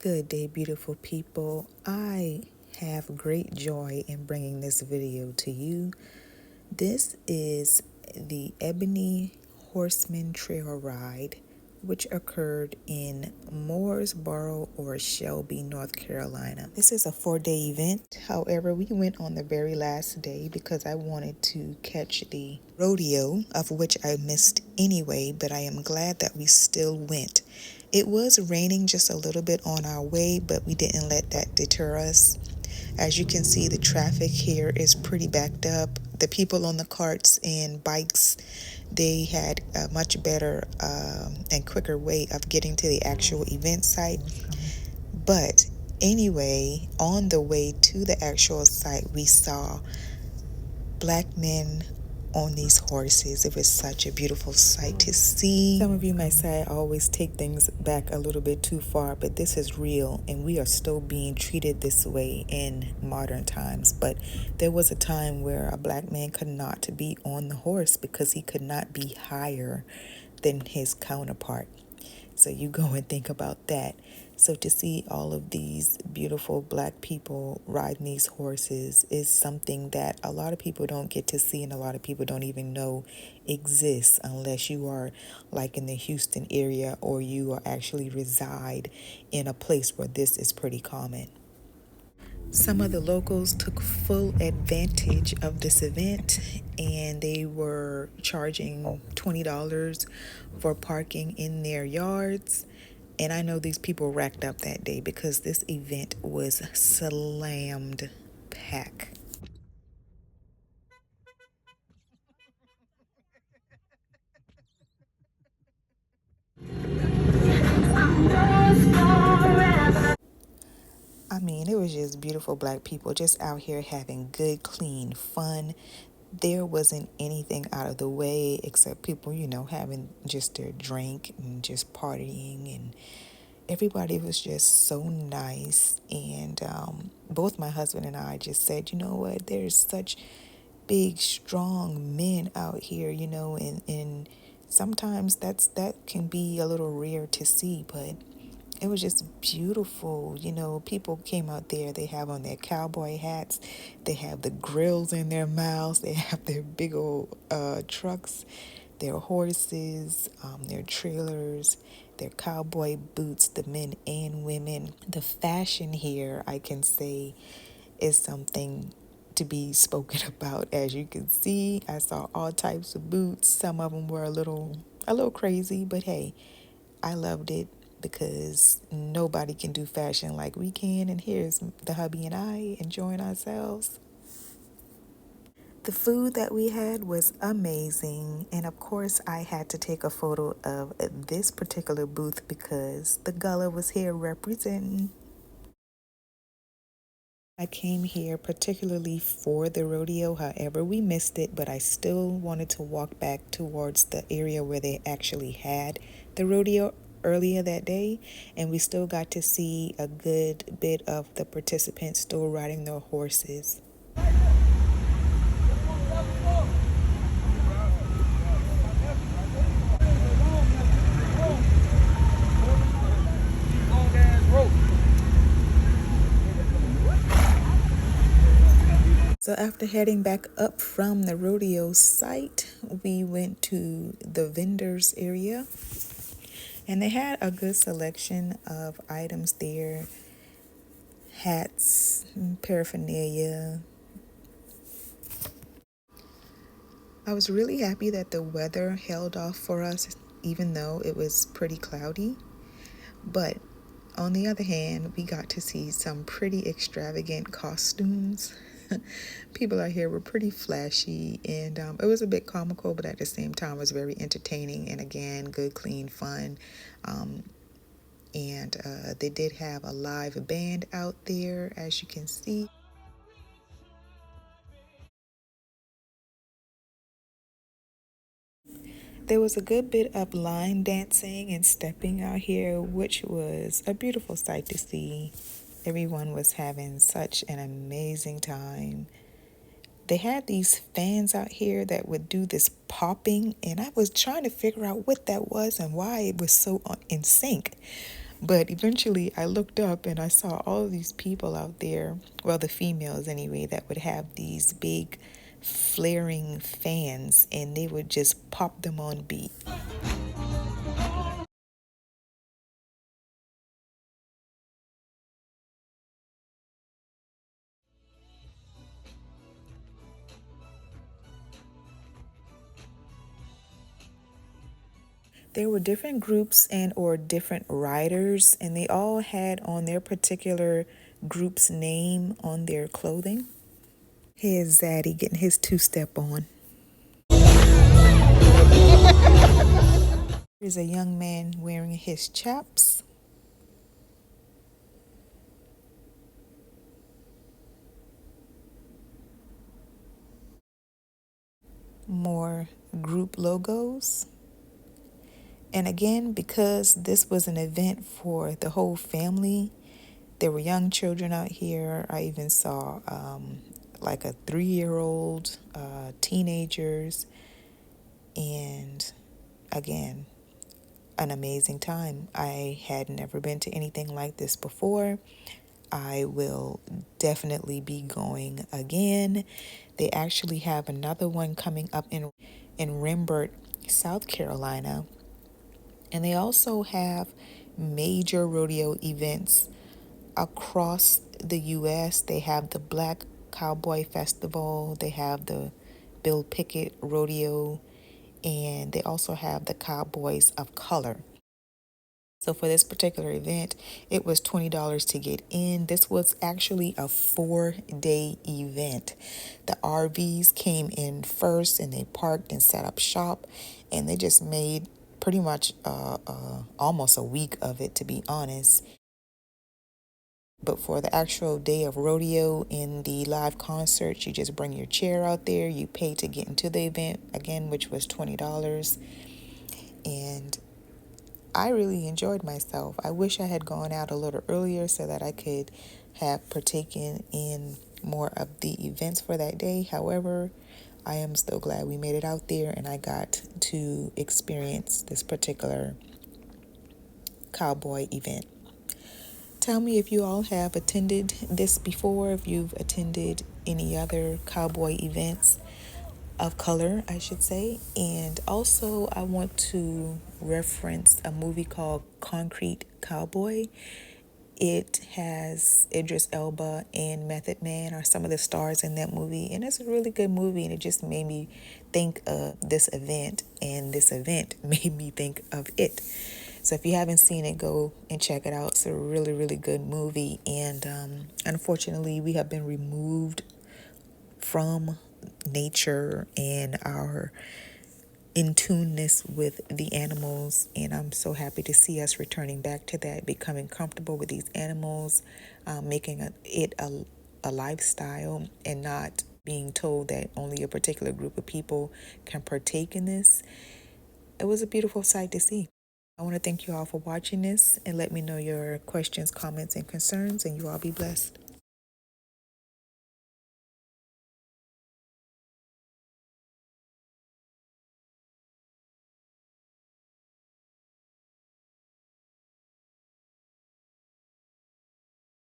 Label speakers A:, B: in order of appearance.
A: Good day, beautiful people. I have great joy in bringing this video to you. This is the Ebony Horseman Trail Ride, which occurred in Mooresboro or Shelby, North Carolina. This is a 4-day event. However, we went on the very last day because I wanted to catch the rodeo, of which I missed anyway, but I am glad that we still went. It was raining just a little bit on our way, but we didn't let that deter us. As you can see, the traffic here is pretty backed up. The people on the carts and bikes, they had a much better and quicker way of getting to the actual event site. But anyway, on the way to the actual site, we saw black men on these horses. It was such a beautiful sight to see. Some of you might say I always take things back a little bit too far, but this is real, and we are still being treated this way in modern times. But there was a time where a black man could not be on the horse because he could not be higher than his counterpart. So you go and think about that. So to see all of these beautiful black people riding these horses is something that a lot of people don't get to see, and a lot of people don't even know exists unless you are like in the Houston area or you are actually reside in a place where this is pretty common. Some of the locals took full advantage of this event, and they were charging $20 for parking in their yards. And I know these people racked up that day because this event was slammed packed. I mean, it was just beautiful black people just out here having good, clean fun. There wasn't anything out of the way except people, having just their drink and just partying, and everybody was just so nice. And both my husband and I just said, you know what, there's such big, strong men out here, and sometimes that can be a little rare to see, but it was just beautiful. People came out there, they have on their cowboy hats, they have the grills in their mouths, they have their big old trucks, their horses, their trailers, their cowboy boots, the men and women. The fashion here, I can say, is something to be spoken about. As you can see, I saw all types of boots. Some of them were a little crazy, but hey, I loved it because nobody can do fashion like we can, and here's the hubby and I enjoying ourselves. The food that we had was amazing, and of course I had to take a photo of this particular booth because the Gullah was here representing. I came here particularly for the rodeo. However, we missed it, but I still wanted to walk back towards the area where they actually had the rodeo earlier that day, and we still got to see a good bit of the participants still riding their horses. So after heading back up from the rodeo site, we went to the vendors area, and they had a good selection of items there: hats, paraphernalia. I was really happy that the weather held off for us, even though it was pretty cloudy. But on the other hand, we got to see some pretty extravagant costumes. People out here were pretty flashy, and it was a bit comical, but at the same time, it was very entertaining, and again, good, clean fun. And they did have a live band out there, as you can see. There was a good bit of line dancing and stepping out here, which was a beautiful sight to see. Everyone was having such an amazing time. They had these fans out here that would do this popping, and I was trying to figure out what that was and why it was so in sync. But eventually I looked up and I saw all of these people out there, well, the females anyway, that would have these big flaring fans and they would just pop them on beat. There were different groups and or different riders, and they all had on their particular group's name on their clothing. Here's Zaddy getting his two-step on. Here's a young man wearing his chaps. More group logos. And again, because this was an event for the whole family, there were young children out here. I even saw like a 3-year-old, teenagers, and again, an amazing time. I had never been to anything like this before. I will definitely be going again. They actually have another one coming up in Rembert, South Carolina. And they also have major rodeo events across the U.S. They have the Black Cowboy Festival, they have the Bill Pickett Rodeo, and they also have the Cowboys of Color. So for this particular event, it was $20 to get in. This was actually a 4-day event. The RVs came in first and they parked and set up shop, and they just made pretty much almost a week of it, to be honest. But for the actual day of rodeo and the live concerts, you just bring your chair out there. You pay to get into the event, again, which was $20. And I really enjoyed myself. I wish I had gone out a little earlier so that I could have partaken in more of the events for that day. However, I am still glad we made it out there and I got to experience this particular cowboy event. Tell me if you all have attended this before, if you've attended any other cowboy events of color, I should say. And also, I want to reference a movie called Concrete Cowboy. It has Idris Elba and Method Man are some of the stars in that movie, and it's a really good movie, and it just made me think of this event, and this event made me think of it. So if you haven't seen it, go and check it out. It's a really, really good movie, and unfortunately, we have been removed from nature and our in tuneness with the animals, and I'm so happy to see us returning back to that, becoming comfortable with these animals, making it a lifestyle and not being told that only a particular group of people can partake in this. It was a beautiful sight to see. I want to thank you all for watching this and let me know your questions, comments, and concerns, and you all be blessed.